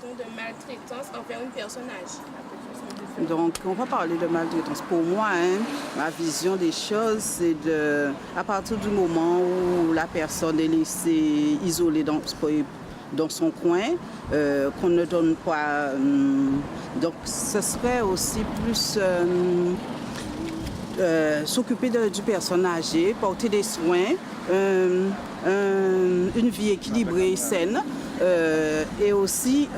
parle-t-on de maltraitance envers une personne âgée? Donc, on va parler de maltraitance. Pour moi, ma vision des choses, c'est à partir du moment où la personne est laissée isolée dans son coin, qu'on ne donne pas... donc, ce serait aussi plus s'occuper du personne âgé, porter des soins, une vie équilibrée et saine. Et aussi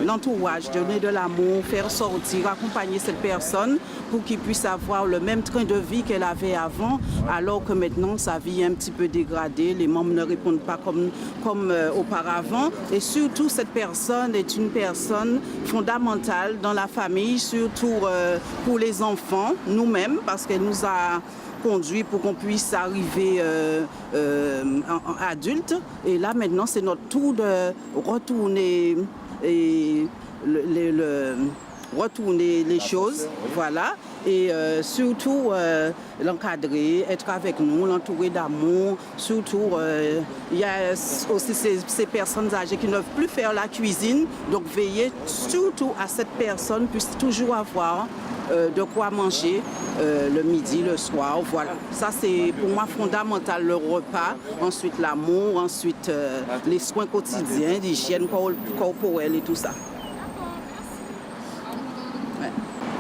l'entourage, donner de l'amour, faire sortir, accompagner cette personne pour qu'il puisse avoir le même train de vie qu'elle avait avant, alors que maintenant sa vie est un petit peu dégradée, les membres ne répondent pas comme auparavant. Et surtout, cette personne est une personne fondamentale dans la famille, surtout pour les enfants, nous-mêmes, parce qu'elle nous a conduit pour qu'on puisse arriver adulte. Et là, maintenant, c'est notre tour de retourner retourner les choses, voilà, et surtout l'encadrer, être avec nous, l'entourer d'amour. Surtout, il y a aussi ces personnes âgées qui ne peuvent plus faire la cuisine, donc veiller surtout à cette personne puisse toujours avoir de quoi manger le midi, le soir, voilà. Ça, c'est pour moi fondamental, le repas, ensuite l'amour, ensuite les soins quotidiens, l'hygiène corporelle et tout ça.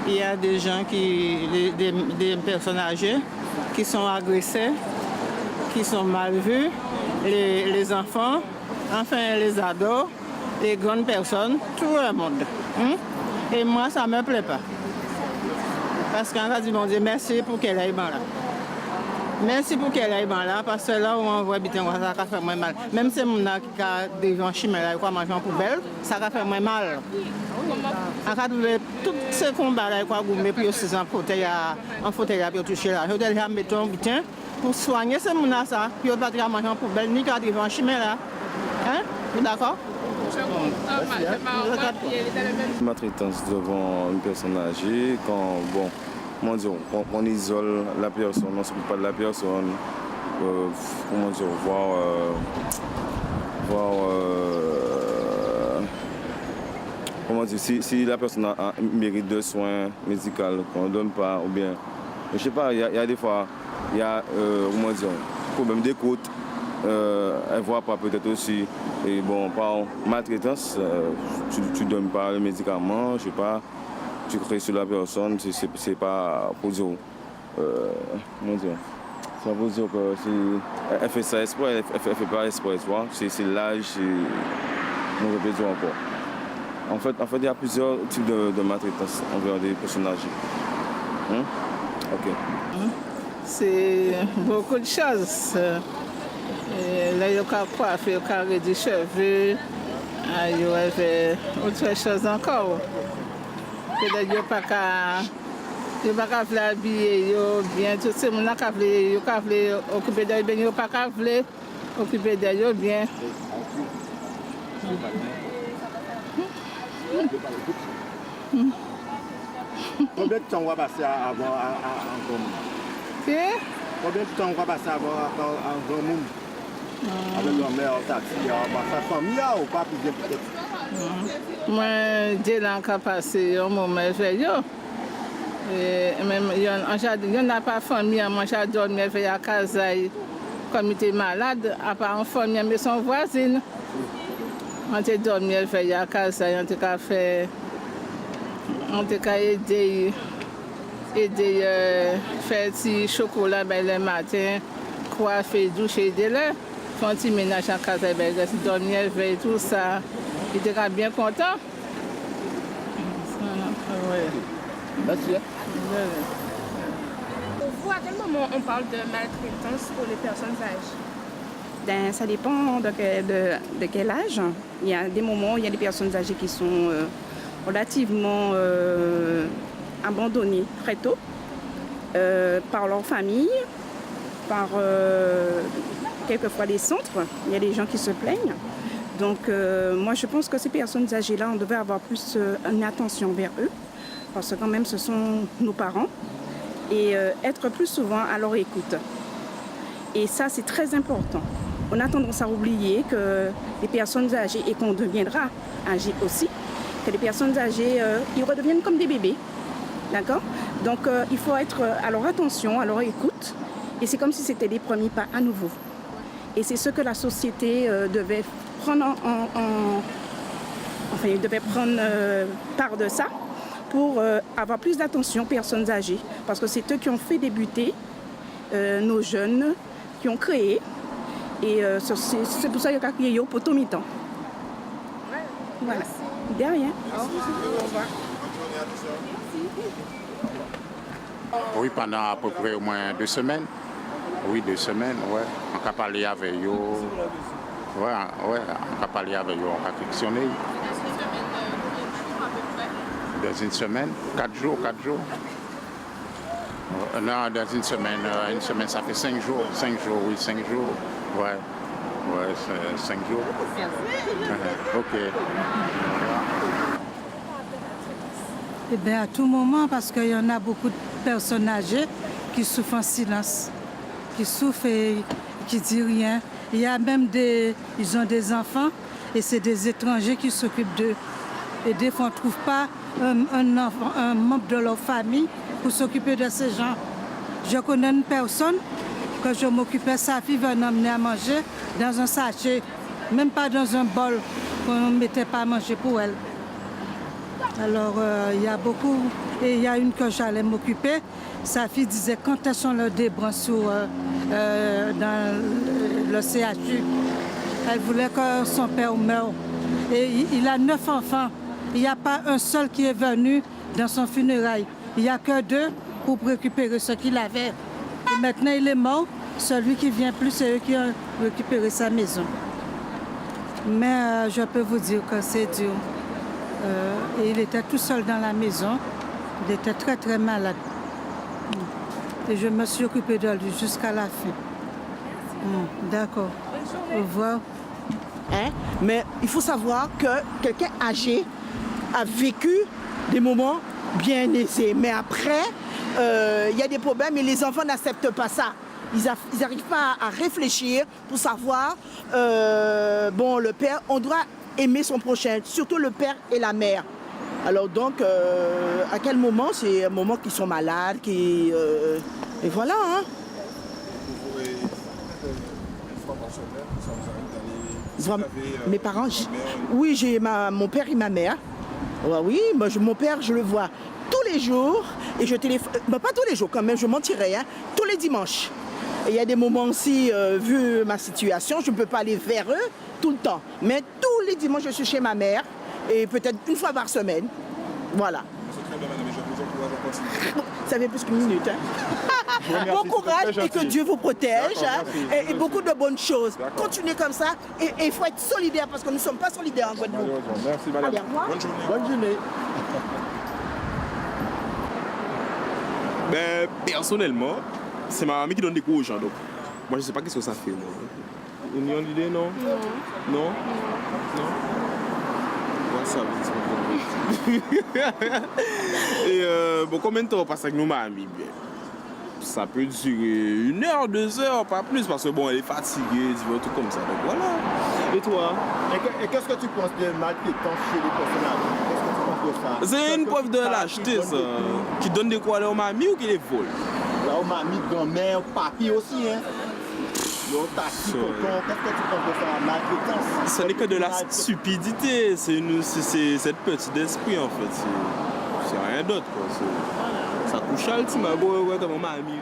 Il y a des gens des personnes âgées qui sont agressées, qui sont mal vues, les enfants, enfin les ados, les grandes personnes, tout le monde. Et moi, ça ne me plaît pas. Parce qu'en fait, ils m'ont dit merci pour qu'elle aille là. Merci pour qu'elle aille là, parce que là où on voit bien, ça fait moins mal. Même si on a des gens qui mangent en poubelle, ça fait moins mal. En fait, tous ces combats-là, pour aussi en fauteuil pour toucher là. Je dois les mettre pour soigner ces gens-là, puis on ne va pas manger en poubelle, ni quand ils vont chimer là. Hein? Vous d'accord? Maltraitance devant une personne âgée, quand on isole la personne, on ne s'occupe pas de la personne, si la personne a un mérite de soins médicaux qu'on ne donne pas, ou bien, je ne sais pas, il y a des fois, il y a problème d'écoute. Elle voit pas peut-être aussi, et bon, par maltraitance, tu ne donnes pas le médicament, je sais pas, tu crées sur la personne, c'est pas pour dire, ça veut dire que si elle fait ça espoir, elle fait pas espoir, c'est l'âge, moi je peux dire encore. En fait, il y a plusieurs types de maltraitance envers des personnes âgées. Ok. C'est beaucoup de choses. Là, il y a coiffé, il y a des cheveux, il y a autre chose encore. Il n'y a pas qu'à l'habiller, bien, tout ce monde qui a occuper d'elle, il n'y a pas qu'à occuper d'elle bien. Combien de temps on va passer à avoir un grand monde? Combien de temps on va passer à avoir un grand monde? Avec la mère, sa famille ou pas plus peut-être? Moi, j'ai encore passé un moment avec eux. Même il n'y a pas de famille, moi j'ai dormi avec la casa comme il était malade, à part une famille, mais son voisine. On a dormi avec la casa, on a aidé faire petit chocolat le matin, coiffer, doucher, aider là. Font un petit ménage en casa, dormir avec tout ça. Il était bien content. Merci. Pour vous, à quel moment on parle de maltraitance pour les personnes âgées? Ça dépend de quel âge. Il y a des moments où il y a des personnes âgées qui sont relativement abandonnées très tôt par leur famille, par quelquefois les centres. Il y a des gens qui se plaignent. Donc moi je pense que ces personnes âgées-là, on devait avoir plus une attention vers eux, parce que quand même ce sont nos parents, et être plus souvent à leur écoute. Et ça c'est très important. on a tendance à oublier que les personnes âgées, et qu'on deviendra âgées aussi, que les personnes âgées, ils redeviennent comme des bébés. D'accord? Donc il faut être à leur attention, à leur écoute. Et c'est comme si c'était les premiers pas à nouveau. Et c'est ce que la société devait prendre enfin, il devait prendre part de ça pour avoir plus d'attention aux personnes âgées. Parce que c'est eux qui ont fait débuter nos jeunes, qui ont créé. Et c'est pour ça qu'il y a créé au potomitan. Voilà. De rien. Au revoir. Oui, pendant à peu près au moins 2 semaines. Oui, 2 semaines, ouais. On a parlé avec eux. Ouais, on a parlé avec eux, on a réflexionné. Dans une semaine, 4 jours. Non, dans une semaine, ça fait 5 jours. 5 jours, oui, 5 jours. Ouais, 5 jours. Ok. Eh bien, à tout moment, parce qu'il y en a beaucoup de personnes âgées qui souffrent en silence, qui souffrent et qui ne disent rien. Il y a même ils ont des enfants et c'est des étrangers qui s'occupent d'eux. Et des fois, on ne trouve pas un membre de leur famille pour s'occuper de ces gens. Je connais une personne que je m'occupais, sa fille venait emmener à manger dans un sachet, même pas dans un bol qu'on ne mettait pas à manger pour elle. Alors, il y a beaucoup, et il y a une que j'allais m'occuper. Sa fille disait quand elles sont le débranche dans le CHU. Elle voulait que son père meure. Et il a 9 enfants. Il n'y a pas un seul qui est venu dans son funérail. Il n'y a que 2 pour récupérer ce qu'il avait. Et maintenant, il est mort. Celui qui vient plus, c'est eux qui ont récupéré sa maison. Mais je peux vous dire que c'est dur. Et il était tout seul dans la maison. Il était très très malade. Et je me suis occupée de lui jusqu'à la fin. D'accord. Au revoir. Mais il faut savoir que quelqu'un âgé a vécu des moments bien aisés. Mais après, il y a des problèmes et les enfants n'acceptent pas ça. Ils n'arrivent pas à réfléchir pour savoir, bon, le père, on doit aimer son prochain, surtout le père et la mère. Alors donc, à quel moment? C'est un moment qu'ils sont malades, et voilà. Hein. Mes parents, oui, j'ai mon père et ma mère. Oui, mon père, je le vois tous les jours et je téléphone, pas tous les jours quand même, je mentirais, hein, tous les dimanches. Et il y a des moments aussi, vu ma situation, je ne peux pas aller vers eux tout le temps. Mais tous les dimanches, je suis chez ma mère et peut-être une fois par semaine. Voilà. Ça fait plus qu'une minute. Hein. Bon courage et que Dieu vous protège. Hein, et beaucoup de bonnes choses. Continuez comme ça et il faut être solidaire parce que nous ne sommes pas solidaires en Guadeloupe. Merci madame. Allez, bonne journée. Bonne journée. Ben, personnellement, c'est ma mamie qui donne des cours aux gens. Donc, moi, je ne sais pas qu'est-ce que ça fait. Moi. Une idée, non? Non. Non? Ça, et bon, combien de temps on passe avec nos mamies? Ça peut durer 1 heure, 2 heures, pas plus, parce que bon, elle est fatiguée, tout comme ça. Donc voilà. Et toi? Et qu'est-ce que tu penses de maltraitance chez les personnes? Qu'est-ce que tu penses de ça? C'est une preuve de lâcheté, ça. Qui donne des quoi à leurs mamies ou qui les vole? Là, aux mamies, grand-mère, papy aussi, hein? Qu'est-ce que tu penses de ça, maltraitance? Ce n'est que de la stupidité, c'est cette petite d'esprit en fait, c'est rien d'autre quoi. Ça couche à l'ultime, ouais, comme ma mamie.